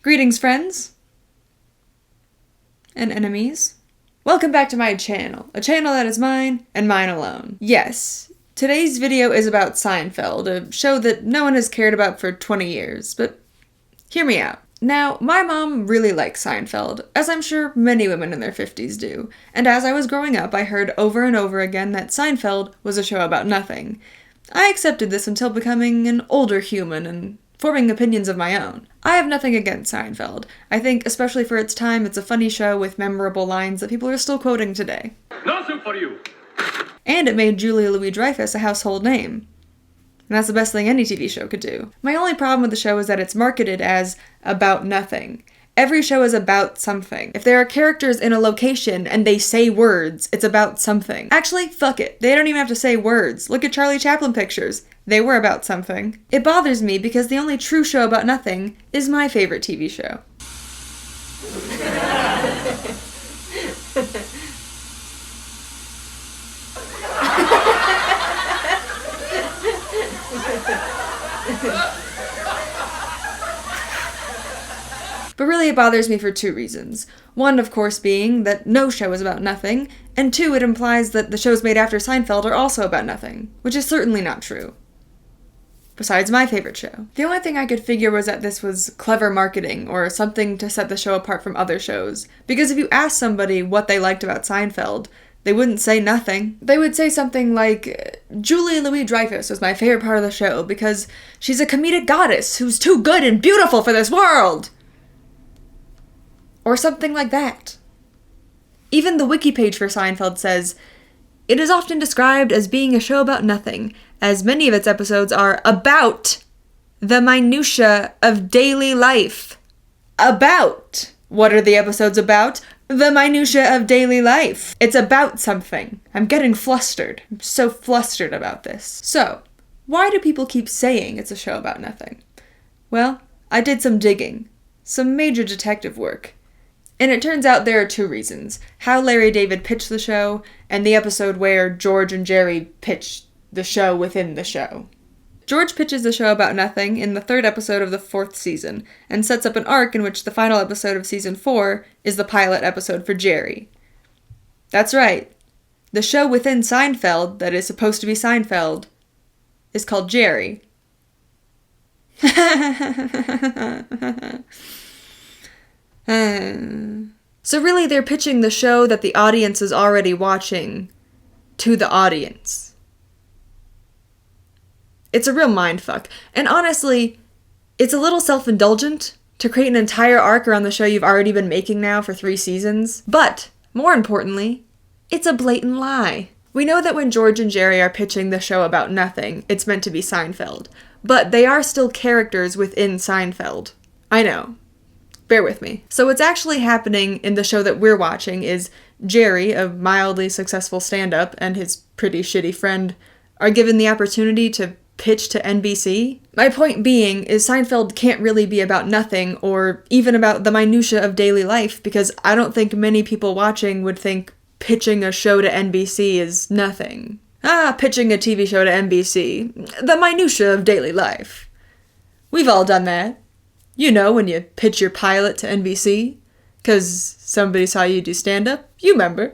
Greetings, friends and enemies. Welcome back to my channel, a channel that is mine and mine alone. Yes, today's video is about Seinfeld, a show that no one has cared about for 20 years, but hear me out. Now, my mom really likes Seinfeld, as I'm sure many women in their 50s do, and as I was growing up, I heard over and over again that Seinfeld was a show about nothing. I accepted this until becoming an older human and forming opinions of my own. I have nothing against Seinfeld. I think, especially for its time, it's a funny show with memorable lines that people are still quoting today. Nothing for you! And it made Julia Louis-Dreyfus a household name. And that's the best thing any TV show could do. My only problem with the show is that it's marketed as about nothing. Every show is about something. If there are characters in a location and they say words, it's about something. Actually, fuck it. They don't even have to say words. Look at Charlie Chaplin pictures. They were about something. It bothers me because the only true show about nothing is my favorite TV show. But really it bothers me for two reasons. One, of course, being that no show is about nothing, and two, it implies that the shows made after Seinfeld are also about nothing, which is certainly not true. Besides my favorite show. The only thing I could figure was that this was clever marketing, or something to set the show apart from other shows, because if you asked somebody what they liked about Seinfeld, they wouldn't say nothing. They would say something like, Julia Louis-Dreyfus was my favorite part of the show because she's a comedic goddess who's too good and beautiful for this world! Or something like that. Even the wiki page for Seinfeld says, it is often described as being a show about nothing, as many of its episodes are about the minutiae of daily life. About. What are the episodes about? The minutiae of daily life. It's about something. I'm getting flustered. I'm so flustered about this. So, why do people keep saying it's a show about nothing? Well, I did some digging. Some major detective work. And it turns out there are two reasons. How Larry David pitched the show, and the episode where George and Jerry pitched the show within the show. George pitches the show about nothing in the third episode of the fourth season, and sets up an arc in which the final episode of season 4 is the pilot episode for Jerry. That's right. The show within Seinfeld, that is supposed to be Seinfeld, is called Jerry. So really they're pitching the show that the audience is already watching to the audience. It's a real mindfuck. And honestly, it's a little self-indulgent to create an entire arc around the show you've already been making now for 3 seasons. But, more importantly, it's a blatant lie. We know that when George and Jerry are pitching the show about nothing, it's meant to be Seinfeld. But they are still characters within Seinfeld. I know. Bear with me. So what's actually happening in the show that we're watching is Jerry, a mildly successful stand-up, and his pretty shitty friend are given the opportunity to pitch to NBC. My point being is Seinfeld can't really be about nothing or even about the minutiae of daily life because I don't think many people watching would think pitching a show to NBC is nothing. Pitching a TV show to NBC. The minutiae of daily life. We've all done that. You know, when you pitch your pilot to NBC, because somebody saw you do stand-up, you remember.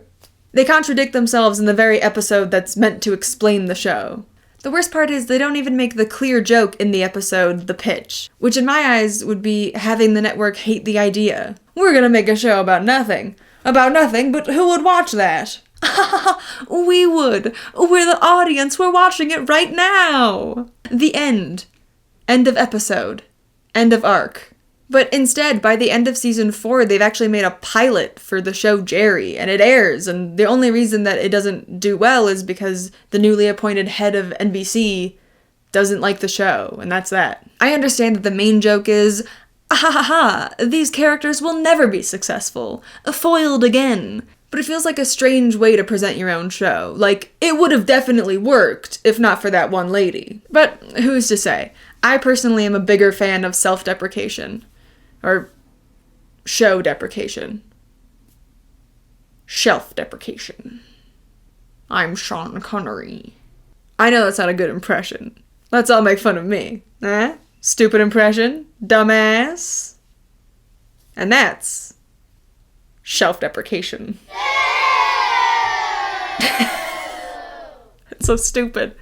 They contradict themselves in the very episode that's meant to explain the show. The worst part is they don't even make the clear joke in the episode, the pitch, which in my eyes would be having the network hate the idea. We're gonna make a show about nothing. About nothing, but who would watch that? We would. We're the audience. We're watching it right now. The end. End of episode. End of arc. But instead, by the end of season 4, they've actually made a pilot for the show Jerry, and it airs, and the only reason that it doesn't do well is because the newly appointed head of NBC doesn't like the show, and that's that. I understand that the main joke is, these characters will never be successful. Foiled again. But it feels like a strange way to present your own show. Like, it would have definitely worked, if not for that one lady. But who's to say? I personally am a bigger fan of self-deprecation. Or show deprecation. Shelf deprecation. I'm Sean Connery. I know that's not a good impression. Let's all make fun of me. Eh? Stupid impression? Dumbass? And that's shelf deprecation. It's so stupid.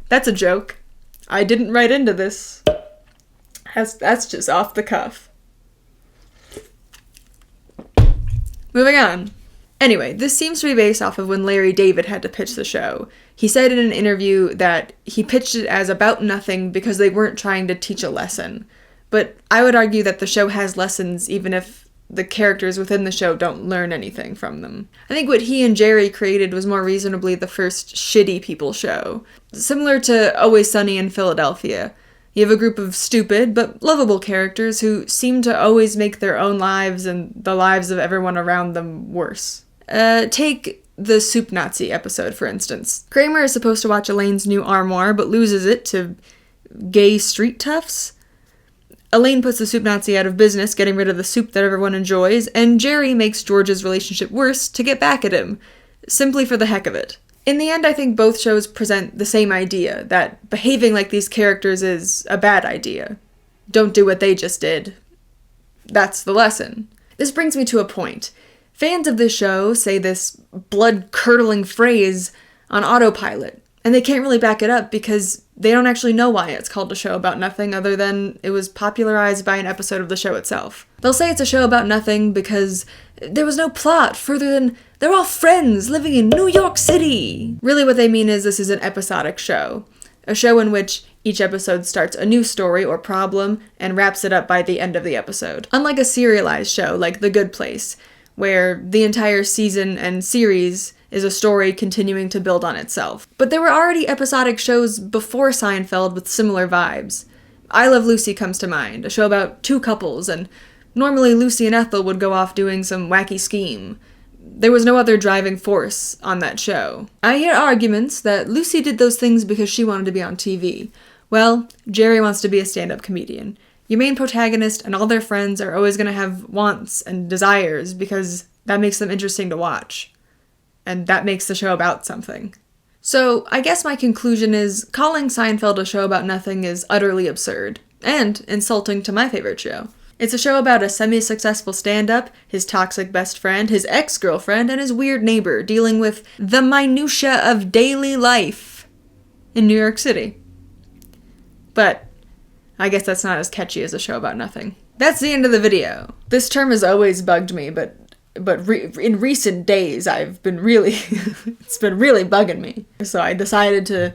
That's a joke. I didn't write into this. That's just off the cuff. Moving on. Anyway, this seems to be based off of when Larry David had to pitch the show. He said in an interview that he pitched it as about nothing because they weren't trying to teach a lesson. But I would argue that the show has lessons even if the characters within the show don't learn anything from them. I think what he and Jerry created was more reasonably the first shitty people show. Similar to Always Sunny in Philadelphia. You have a group of stupid but lovable characters who seem to always make their own lives and the lives of everyone around them worse. Take the Soup Nazi episode, for instance. Kramer is supposed to watch Elaine's new armoire, but loses it to gay street toughs. Elaine puts the Soup Nazi out of business, getting rid of the soup that everyone enjoys, and Jerry makes George's relationship worse to get back at him, simply for the heck of it. In the end, I think both shows present the same idea, that behaving like these characters is a bad idea. Don't do what they just did. That's the lesson. This brings me to a point. Fans of this show say this blood-curdling phrase on autopilot, and they can't really back it up because they don't actually know why it's called a show about nothing other than it was popularized by an episode of the show itself. They'll say it's a show about nothing because there was no plot further than they're all friends living in New York City. Really what they mean is this is an episodic show. A show in which each episode starts a new story or problem and wraps it up by the end of the episode. Unlike a serialized show like The Good Place, where the entire season and series is a story continuing to build on itself. But there were already episodic shows before Seinfeld with similar vibes. I Love Lucy comes to mind, a show about two couples, and normally Lucy and Ethel would go off doing some wacky scheme. There was no other driving force on that show. I hear arguments that Lucy did those things because she wanted to be on TV. Well, Jerry wants to be a stand-up comedian. Your main protagonist and all their friends are always going to have wants and desires because that makes them interesting to watch. And that makes the show about something. So, I guess my conclusion is calling Seinfeld a show about nothing is utterly absurd. And insulting to my favorite show. It's a show about a semi-successful stand-up, his toxic best friend, his ex-girlfriend, and his weird neighbor dealing with the minutia of daily life in New York City. But I guess that's not as catchy as a show about nothing. That's the end of the video. This term has always bugged me, but in recent days I've been really, it's been really bugging me. So I decided to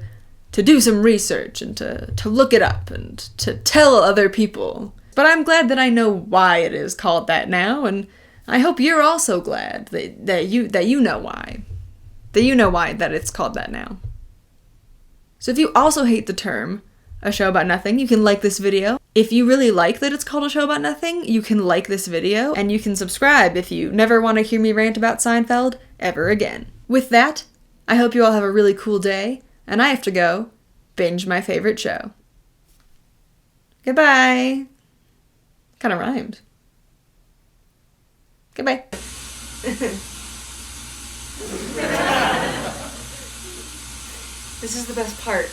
do some research and to look it up and to tell other people. But I'm glad that I know why it is called that now, and I hope you're also glad that you know why. That you know why that it's called that now. So if you also hate the term a show about nothing, you can like this video. If you really like that it's called a show about nothing, you can like this video, and you can subscribe if you never want to hear me rant about Seinfeld ever again. With that, I hope you all have a really cool day, and I have to go binge my favorite show. Goodbye. Kind of rhymed. Goodbye. This is the best part.